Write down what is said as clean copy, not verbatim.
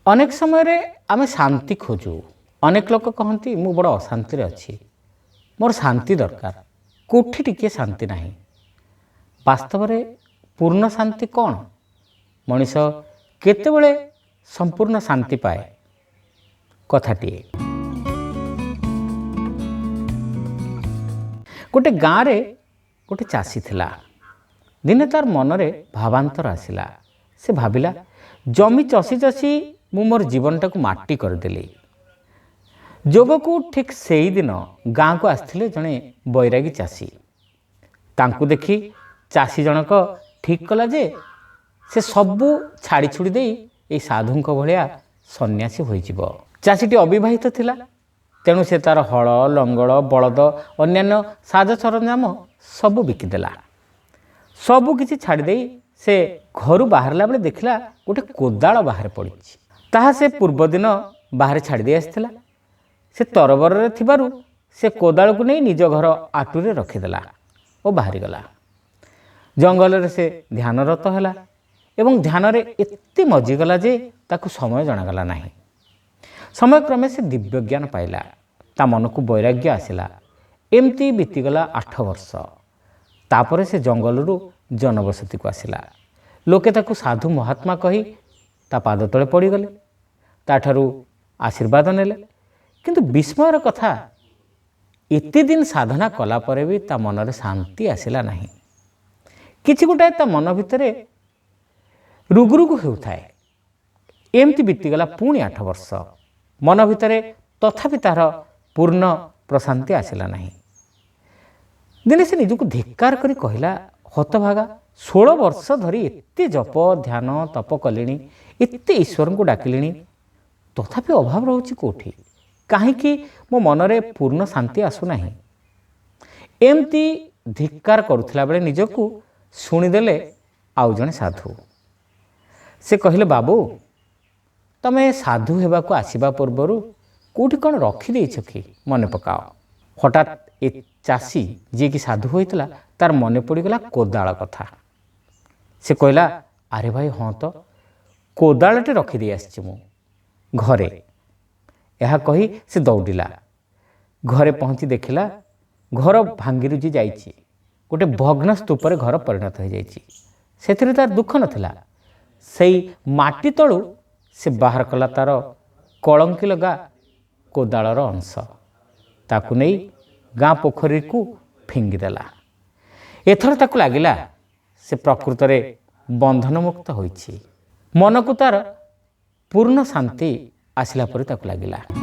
अनेक समय आम शांति खोजु। अनेक लोक कहती मु बड़ अशांति अच्छी, मोर शांति दरकार, कोठी टिके शांति नहीं। वास्तव में पूर्ण शांति कौन? मनीष केतेबेले संपूर्ण शांति पाए? कथाटीए गोटे गाँव रे गोटे चाषी थिला। दिने तार मनरे भावांतर आसिला। से भाविला जमी चसी चसी मु मोर जीवन टाकू माटी करदेली। जोग को ठीक से ही दिन गाँ को आसथिले जड़े बैरागी चाषी। तांकू देखी चाषी जनक ठीक कला जे से सबू छाड़ी छुड़ी दे ये साधुंक भलिया सन्यासी होइजिबो। चाषीटी अविवाहित थिला, तेणु से तार हल लंगल बलद अन्यान्य साज सरंजाम सबू बिकिदेला। सबू किछि छाड़ी दे से घर बाहरला बेले देखला गोटे कोदाल बाहर पड़ी। ताहा से पूर्व दिन बाहर छाड़ी दे आसथिला। से तरबर रे थिबारु से कोदाल को नहीं निज घर आटुरे रखिदेला और बाहरी गला। जंगल रे से ध्यानरत हैला एवं ध्यान रे एत्ते मजिगला जे ताकू समय जनागला नहीं। समय क्रमे से दिव्य ज्ञान पाइला, ता मन को वैराग्य आसिला। एमती बीतीगला 8 वर्ष। तापरे से जंगल रु जनबसती को आसिला। लोके ताकू साधु महात्मा कही ता पाद तले पड़गले, ताठारू आशीर्वाद नेले। किंतु विस्मयर कथा, एते दिन साधना कला परे भी ता मनरे शांति आसिला नहीं। किछि गोटाए ता मन भितरे रुगुरुगु हेउथाए। एमती बीतीगला पुणी 8 वर्ष। मन भितरे तथापि तार पूर्ण प्रशांति आसिला नहीं। दिने से निजको धिक्कार करी कहिला, हतभागा 16 वर्ष धरी एते जप ध्यान तप कलिणी, एते ईश्वर को डाकिलिणी, तथापि अभाव रहुछि कोठी? काहेकि मो मनरे पूर्ण शांति आसुना? एमती धिक्कार करुथिला बेले निजको शुणिदेले आउ जणे साधु। से कहिले, बाबू तमे साधु हेबा को आसीबा पूर्वरु कोठी कोन रखी देइछ कि मने पकाओ। हठात ए चाषी जी की साधु होइतला तार मने पड़ीगला कोदाल कथा। से कहला, अरे भाई हाँ तो कोदालटे रखीदे आसछि मु घरे। यह कही से दौड़िला। घरे पहुँची देखिला घर भांगी रुजी जाइछि। गोटे भग्न स्तूपर घर परिणत हो जाइछि। सेथिरे तार दुख नथिला। सेई माटी तळु से बाहर कला तार कलंकी लगा कोदालर अंश। ताकू नहीं गाँ पोखरी को फिंगिदेला। एथर ताकू लागिला से प्रकृत रे बंधन मुक्त होइछि। मन को तार पूर्ण शांति आसिला परि ताकू लागिला।